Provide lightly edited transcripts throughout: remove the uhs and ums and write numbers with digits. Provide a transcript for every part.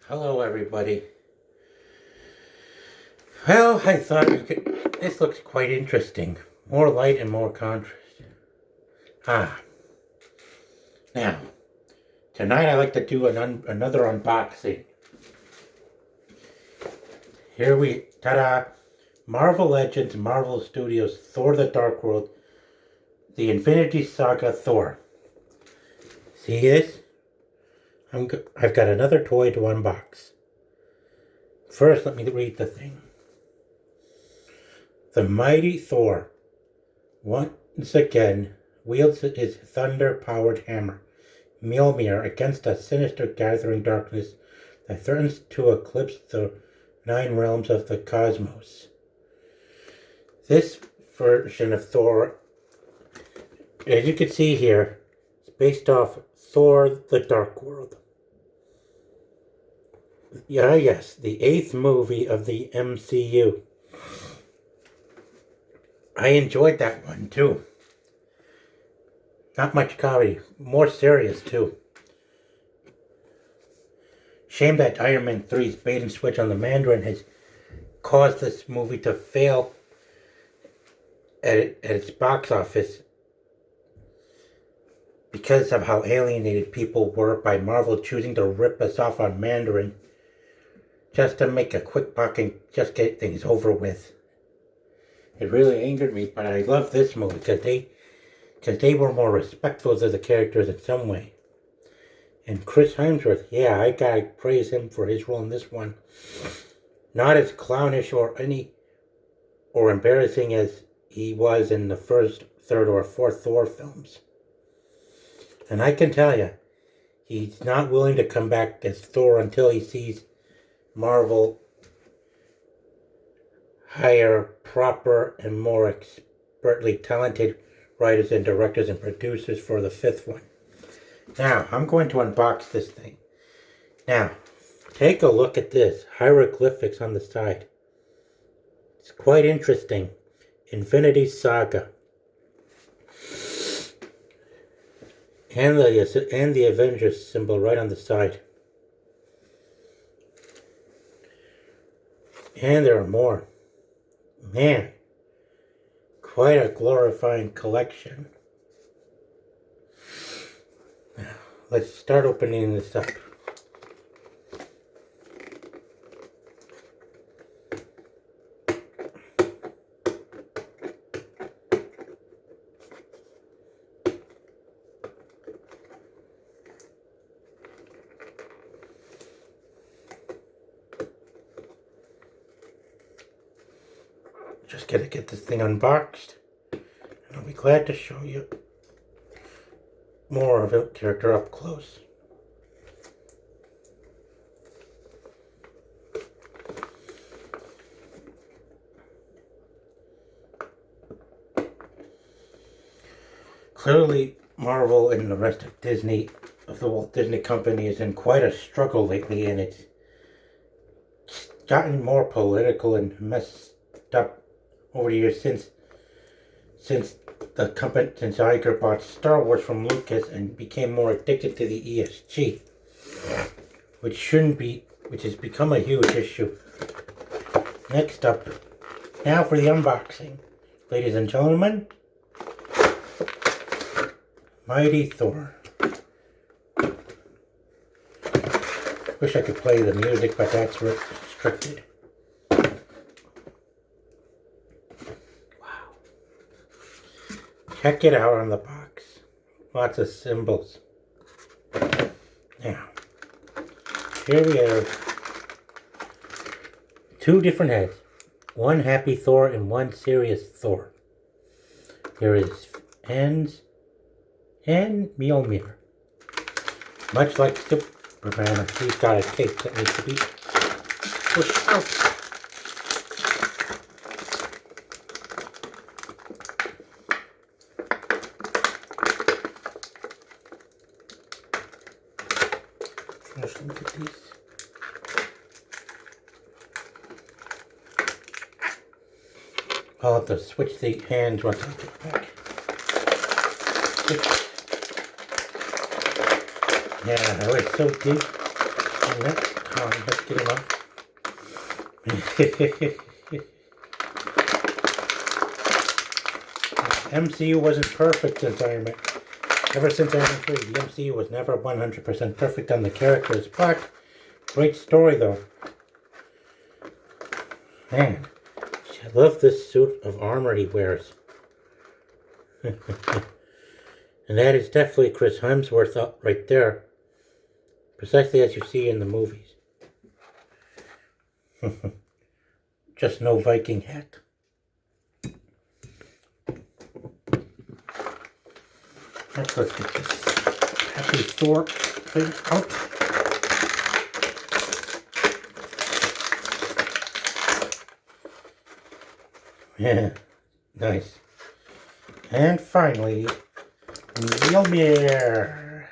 Hello, everybody. Well, I thought this looks quite interesting. More light and more contrast. Now, tonight I like to do another unboxing. Here ta-da! Marvel Legends, Marvel Studios, Thor the Dark World, the Infinity Saga Thor. See this? I've got another toy to unbox. First, let me read the thing. The mighty Thor once again wields his thunder-powered hammer, Mjolnir, against a sinister gathering darkness that threatens to eclipse the 9 realms of the cosmos. This version of Thor, as you can see here, is based off Thor the Dark World. Yes, the 8th movie of the MCU. I enjoyed that one too. Not much comedy, more serious too. Shame that Iron Man 3's bait and switch on the Mandarin has caused this movie to fail at its box office because of how alienated people were by Marvel choosing to rip us off on Mandarin just to make a quick buck and just get things over with. It really angered me, but I love this movie because they were more respectful of the characters in some way. And Chris Hemsworth, yeah, I gotta praise him for his role in this one. Not as clownish or embarrassing as he was in the first, third, or fourth Thor films. And I can tell you, he's not willing to come back as Thor until he sees Marvel hire proper and more expertly talented writers and directors and producers for the 5th one. Now, I'm going to unbox this thing. Now, take a look at this. Hieroglyphics on the side. It's quite interesting. Infinity Saga. And the Avengers symbol right on the side. And there are more. Man, quite a glorifying collection. Now, let's start opening this up. Just gotta get this thing unboxed, and I'll be glad to show you more of the character up close. Clearly, Marvel and the rest of Disney, of the Walt Disney Company, is in quite a struggle lately, and it's gotten more political and messed up over the years since Iger bought Star Wars from Lucas and became more addicted to the ESG, which has become a huge issue. Next up, now for the unboxing, ladies and gentlemen, Mighty Thor. Wish I could play the music, but that's restricted. Check it out on the box. Lots of symbols. Now, here we have 2 different heads. One happy Thor and one serious Thor. There is hands and Mjolnir. Much like Superman, he's got a cape that needs to be pushed out. Let's look at these. I'll have to switch the hands once I get back. Yeah, I was so deep in that Come on, let's get him up. MCU wasn't perfect since Iron Man. Ever since Iron Man 3, the MCU was never 100% perfect on the characters, but great story though. Man, I love this suit of armor he wears. And that is definitely Chris Hemsworth up right there. Precisely as you see in the movies. Just no Viking hat. Let's get this happy Thor thing out. Yeah, nice. And finally, Mjolnir.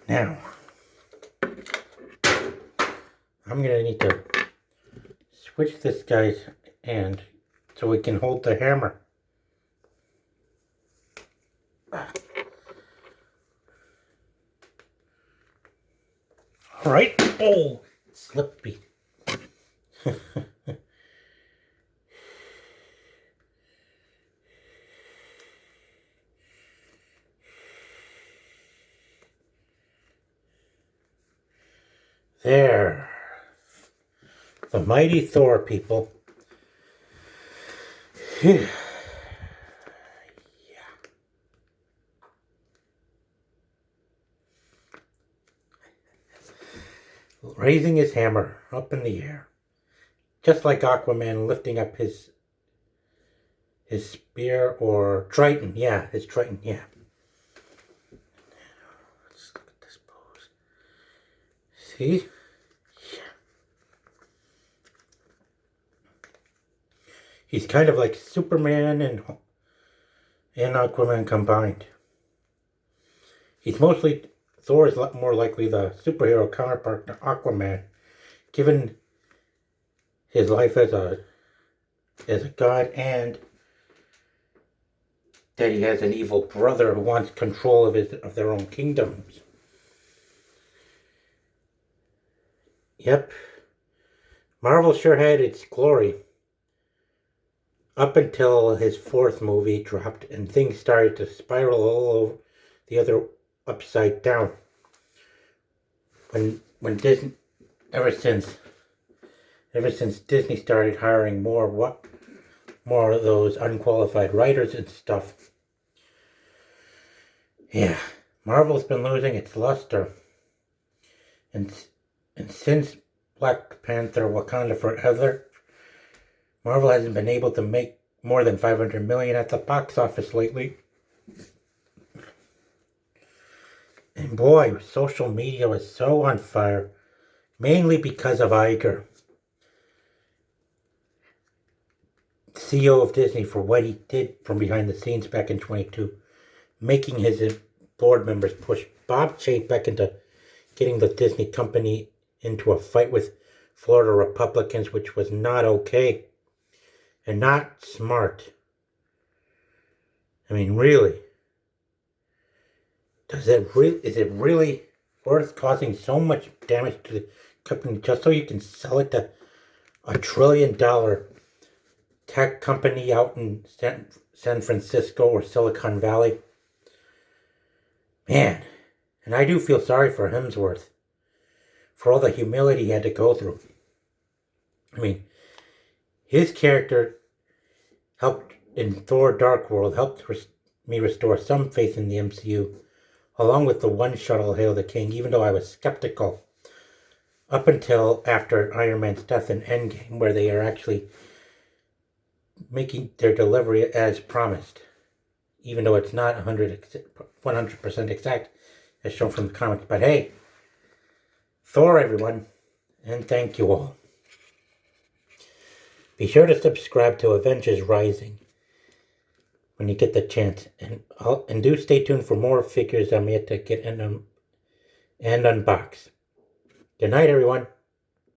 Now, I'm gonna need to switch this guy's hand so we can hold the hammer. All right. Oh, slippy. There. The mighty Thor, people. Yeah. Raising his hammer up in the air. Just like Aquaman lifting up his spear or Triton. Yeah, his Triton, yeah. Let's look at this pose. See? Yeah. He's kind of like Superman and Aquaman combined. Thor is more likely the superhero counterpart to Aquaman, given his life as a god and that he has an evil brother who wants control of their own kingdoms. Yep. Marvel sure had its glory. Up until his fourth movie dropped and things started to spiral all over the other upside down. When Disney, ever since Disney started hiring more of those unqualified writers and stuff. Yeah, Marvel's been losing its luster. And since Black Panther Wakanda Forever, Marvel hasn't been able to make more than $500 million at the box office lately. And boy, social media was so on fire, mainly because of Iger, CEO of Disney, for what he did from behind the scenes back in 22, making his board members push Bob Chapek into getting the Disney company into a fight with Florida Republicans, which was not okay and not smart. I mean, really. Is it really worth causing so much damage to the company just so you can sell it to a $1 trillion tech company out in San Francisco or Silicon Valley? Man, and I do feel sorry for Hemsworth for all the humility he had to go through. I mean, his character helped in Thor Dark World, helped me restore some faith in the MCU, along with the one shuttle Hail the King, even though I was skeptical up until after Iron Man's death in Endgame, where they are actually making their delivery as promised, even though it's not 100% exact as shown from the comics. But hey, Thor, everyone, and thank you all. Be sure to subscribe to Avengers Rising when you get the chance, and do stay tuned for more figures I'm yet to get and unbox. Good night, everyone.